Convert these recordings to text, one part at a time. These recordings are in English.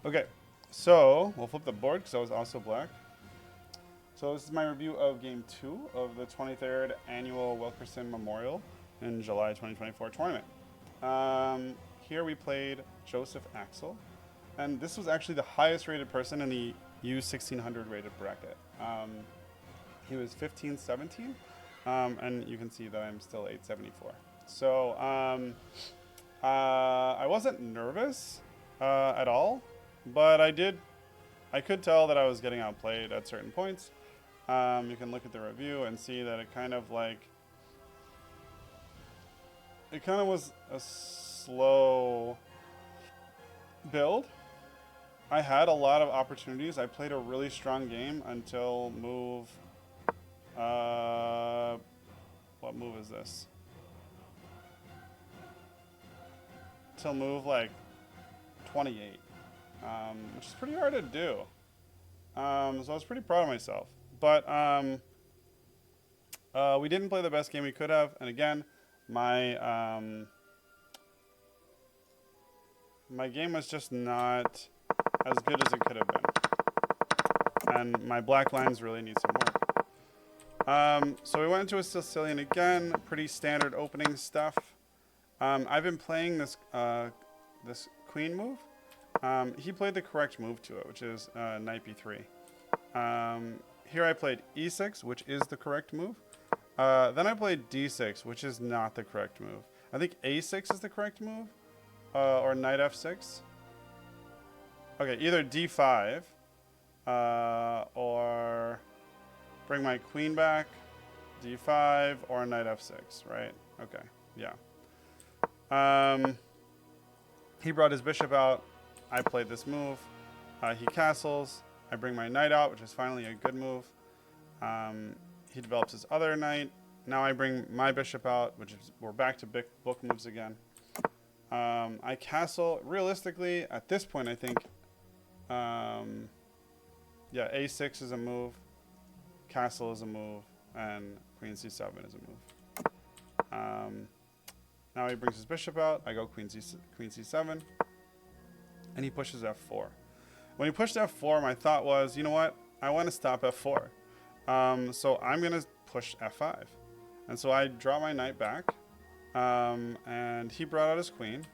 Okay, so we'll flip the board because I was also black. So this is my review of Game 2 of the 23rd Annual Wilkerson Memorial in July 2024 tournament. Here we played Joseph Axel, and this was actually the highest rated person in the U1600 rated bracket. He was 1517, and you can see that I'm still 874. So I wasn't nervous at all, but I could tell that I was getting outplayed at certain points. You can look at the review and see that it kind of was a slow build. I had a lot of opportunities. I played a really strong game until move, what move is this? Till move like 28, which is pretty hard to do. So I was pretty proud of myself. But we didn't play the best game we could have. And again, my game was just not as good as it could have been. And my black lines really need some work. So we went into a Sicilian again. Pretty standard opening stuff. I've been playing this this queen move. He played the correct move to it, which is knight b3. Here I played e6, which is the correct move. Then I played d6, which is not the correct move. I think a6 is the correct move, or knight f6. Okay, either d5, or bring my queen back, d5, or knight f6, right? Okay, yeah. He brought his bishop out. I played this move. He castles. I bring my knight out, which is finally a good move. He develops his other knight. Now I bring my bishop out, which is, we're back to book moves again. I castle. Realistically, at this point, I think, yeah, a6 is a move, castle is a move, and queen c7 is a move. Now he brings his bishop out. I go queen c7, and he pushes f4. When he pushed f4, my thought was, you know what? I want to stop f4. So I'm going to push f5. And so I draw my knight back, and he brought out his queen,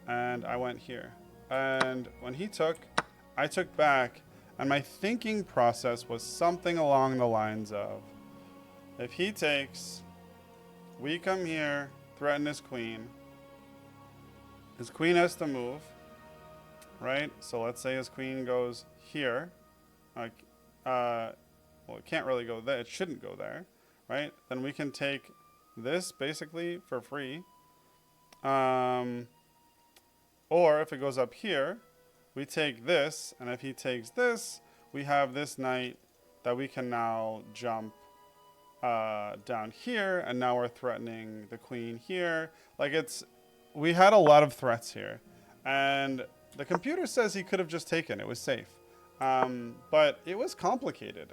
and I went here. And when he took, I took back, and my thinking process was something along the lines of, if he takes, we come here, threaten his queen has to move, right? So let's say his queen goes here. Well, it can't really go there. It shouldn't go there, right? Then we can take this basically for free. Or if it goes up here, we take this, and if he takes this, we have this knight that we can now jump down here, and now we're threatening the queen here. We had a lot of threats here, and the computer says he could have just taken. It was safe, but it was complicated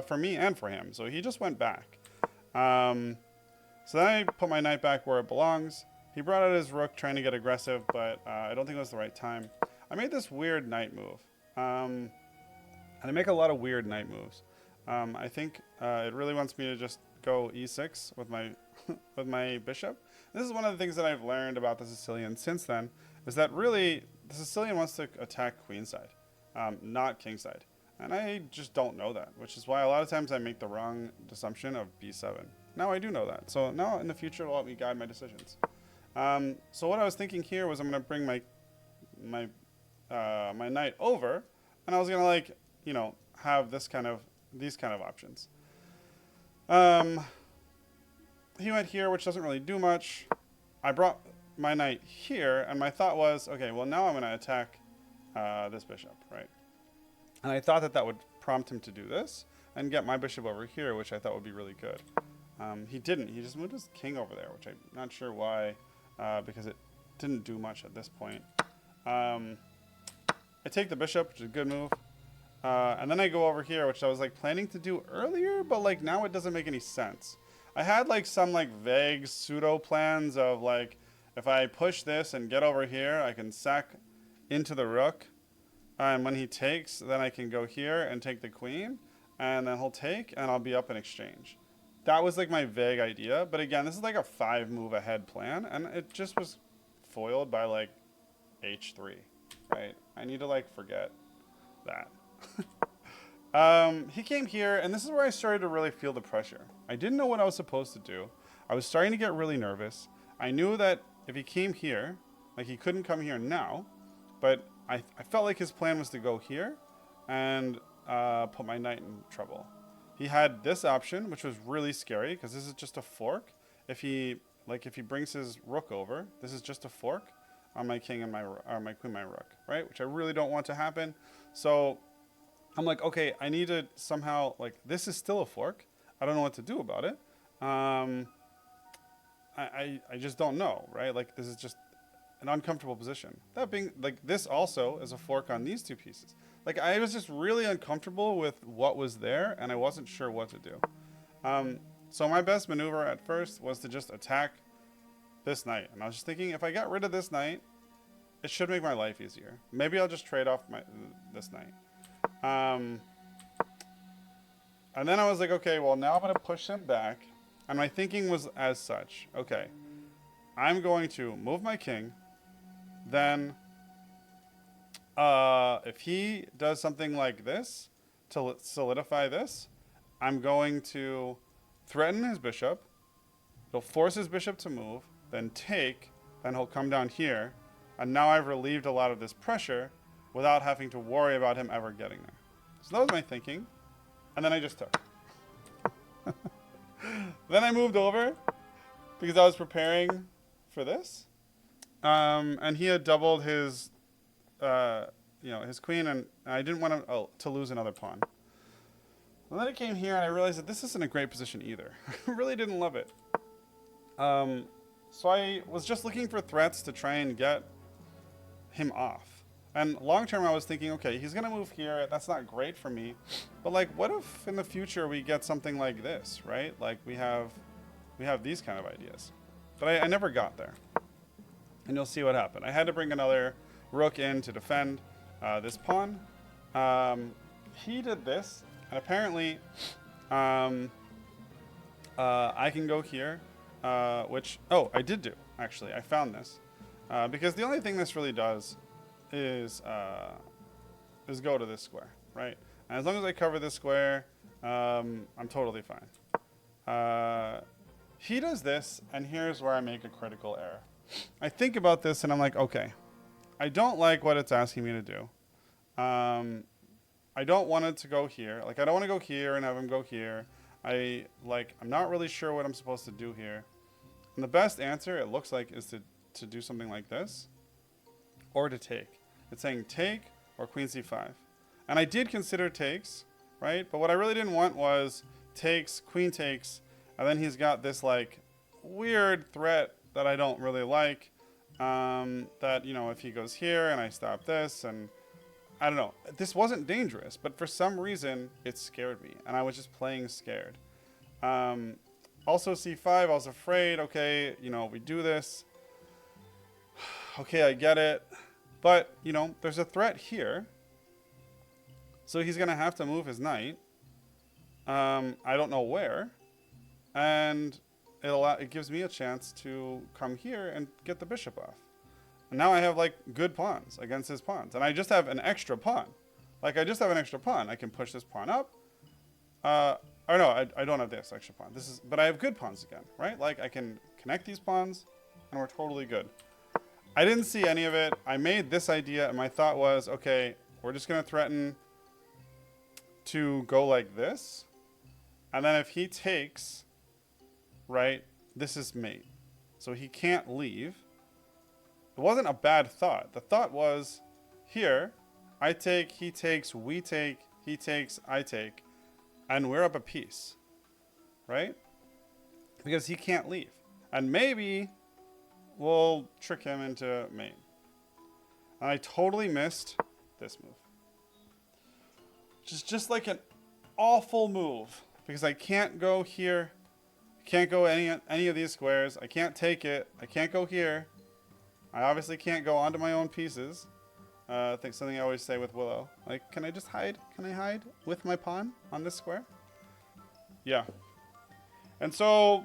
for me and for him. So he just went back. So then I put my knight back where it belongs. He brought out his rook, trying to get aggressive, but I don't think it was the right time. I made this weird knight move, and I make a lot of weird knight moves. I think it really wants me to just go e6 with my with my bishop. This is one of the things that I've learned about the Sicilian since then, is that really the Sicilian wants to attack queenside, not kingside. And I just don't know that, which is why a lot of times I make the wrong assumption of b7. Now I do know that. So now in the future, it'll help me guide my decisions. So what I was thinking here was I'm going to bring my knight over, and I was going to have these kind of options. He went here, which doesn't really do much. I brought my knight here, and my thought was, okay, well now I'm going to attack this bishop, right? And I thought that would prompt him to do this and get my bishop over here, which I thought would be really good. He didn't. He just moved his king over there, which I'm not sure why, because it didn't do much at this point. I take the bishop, which is a good move. And then I go over here, which I was planning to do earlier, but now it doesn't make any sense. I had some vague pseudo plans of if I push this and get over here, I can sack into the rook. And when he takes, then I can go here and take the queen. And then he'll take, and I'll be up in exchange. That was like my vague idea. But again, this is like a 5-move ahead plan. And it just was foiled by like h3, right? I need to like forget that. He came here, and this is where I started to really feel the pressure. I didn't know what I was supposed to do. I was starting to get really nervous. I knew that if he came here, like he couldn't come here now, but I felt like his plan was to go here and put my knight in trouble. He had this option, which was really scary because this is just a fork. If he brings his rook over, this is just a fork on my king and my queen, my rook, right? Which I really don't want to happen. So I'm like, okay, I need to somehow, like, this is still a fork. I don't know what to do about it. I just don't know, right? Like, this is just an uncomfortable position. That being, like, this also is a fork on these two pieces. Like, I was just really uncomfortable with what was there, and I wasn't sure what to do. So my best maneuver at first was to just attack this knight. And I was just thinking, if I got rid of this knight, it should make my life easier. Maybe I'll just trade off this knight. And then I was like, okay, well, now I'm going to push him back. And my thinking was as such. Okay, I'm going to move my king. Then if he does something like this to solidify this, I'm going to threaten his bishop. He'll force his bishop to move, then take, then he'll come down here. And now I've relieved a lot of this pressure without having to worry about him ever getting there. So that was my thinking. And then I just took. Then I moved over because I was preparing for this. And he had doubled his, his queen, and I didn't want to lose another pawn. And then I came here and I realized that this isn't a great position either. I really didn't love it. So I was just looking for threats to try and get him off. And long term, I was thinking, okay, he's going to move here. That's not great for me. But like, what if in the future we get something like this, right? Like we have these kind of ideas. But I never got there. And you'll see what happened. I had to bring another rook in to defend this pawn. He did this. And apparently, I can go here, which, I did do, actually. I found this. Because the only thing this really does is go to this square, right? And as long as I cover this square, I'm totally fine. He does this, and here's where I make a critical error. I think about this, and I'm like, okay, I don't like what it's asking me to do. I don't want it to go here. Like, I don't want to go here and have him go here. I'm not really sure what I'm supposed to do here. And the best answer, it looks like, is to do something like this, or to take. It's saying take or queen c5. And I did consider takes, right? But what I really didn't want was takes, queen takes, and then he's got this like weird threat that I don't really like. That, if he goes here and I stop this, and I don't know. This wasn't dangerous, but for some reason it scared me, and I was just playing scared. Also c5, I was afraid, okay, we do this. Okay, I get it. But, there's a threat here. So he's going to have to move his knight. I don't know where. And it gives me a chance to come here and get the bishop off. And now I have, good pawns against his pawns. And I just have an extra pawn. I just have an extra pawn. I can push this pawn up. I don't have this extra pawn. But I have good pawns again, right? I can connect these pawns, and we're totally good. I didn't see any of it. I made this idea, and my thought was, okay, we're just going to threaten to go like this. And then if he takes, right, this is mate. So he can't leave. It wasn't a bad thought. The thought was, here, I take, he takes, we take, he takes, I take, and we're up a piece, right? Because he can't leave. And maybe we'll trick him into mate. And I totally missed this move. Which is just like an awful move. Because I can't go here. I can't go any of these squares. I can't take it. I can't go here. I obviously can't go onto my own pieces. I think something I always say with Willow. Like, can I just hide? Can I hide with my pawn on this square? Yeah. And so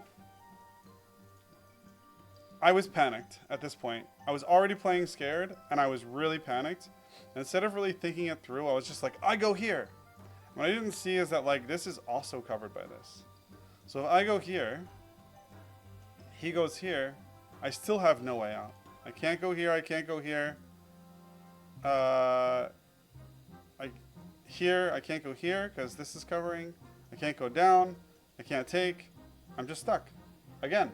I was panicked at this point. I was already playing scared, and I was really panicked. And instead of really thinking it through, I was just like, I go here. What I didn't see is that, like, this is also covered by this. So if I go here, he goes here, I still have no way out. I can't go here, I can't go here. I can't go here because this is covering. I can't go down. I can't take. I'm just stuck. Again.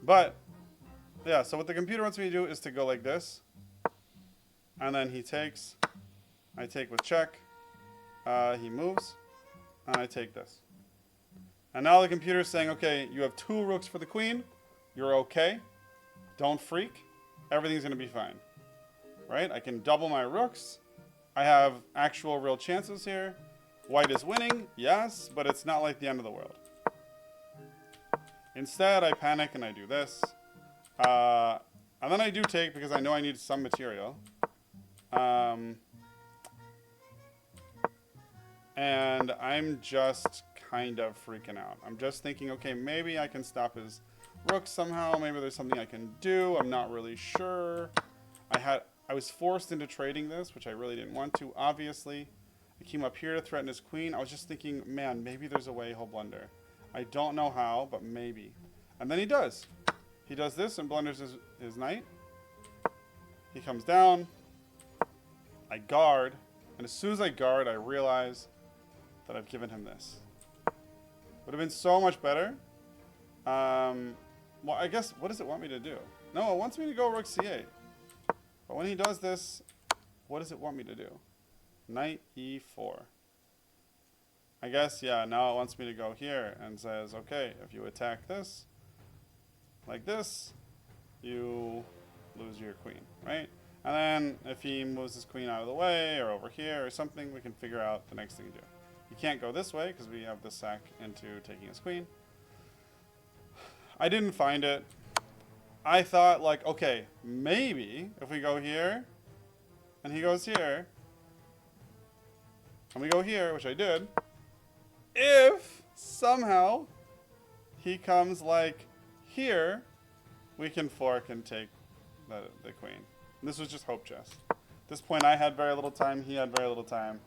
But, yeah, so what the computer wants me to do is to go like this. And then he takes. I take with check. He moves. And I take this. And now the computer's saying, okay, you have 2 rooks for the queen. You're okay. Don't freak. Everything's going to be fine. Right? I can double my rooks. I have actual real chances here. White is winning, yes, but it's not like the end of the world. Instead, I panic and I do this. And then I do take because I know I need some material. And I'm just kind of freaking out. I'm just thinking, okay, maybe I can stop his rook somehow. Maybe there's something I can do. I'm not really sure. I was forced into trading this, which I really didn't want to, obviously. I came up here to threaten his queen. I was just thinking, man, maybe there's a way he'll blunder. I don't know how, but maybe. And then he does. He does this and blunders his knight. He comes down. I guard. And as soon as I guard, I realize that I've given him this. Would have been so much better. Well, I guess, what does it want me to do? No, it wants me to go rook c8. But when he does this, what does it want me to do? Knight e4. I guess, yeah, now it wants me to go here and says, okay, if you attack this, like this, you lose your queen, right? And then if he moves his queen out of the way or over here or something, we can figure out the next thing to do. He can't go this way because we have the sack into taking his queen. I didn't find it. I thought, like, okay, maybe if we go here, and he goes here, and we go here, which I did, if somehow he comes, like, here, we can fork and take the queen. And this was just hope chess. At this point, I had very little time, he had very little time,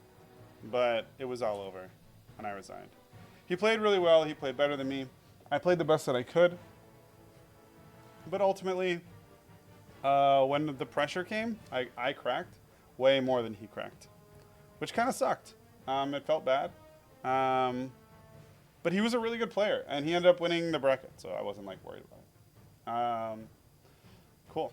but it was all over, and I resigned. He played really well, he played better than me. I played the best that I could. But ultimately, when the pressure came, I cracked way more than he cracked, which kind of sucked. It felt bad. But he was a really good player, and he ended up winning the bracket, so I wasn't like worried about it. Cool.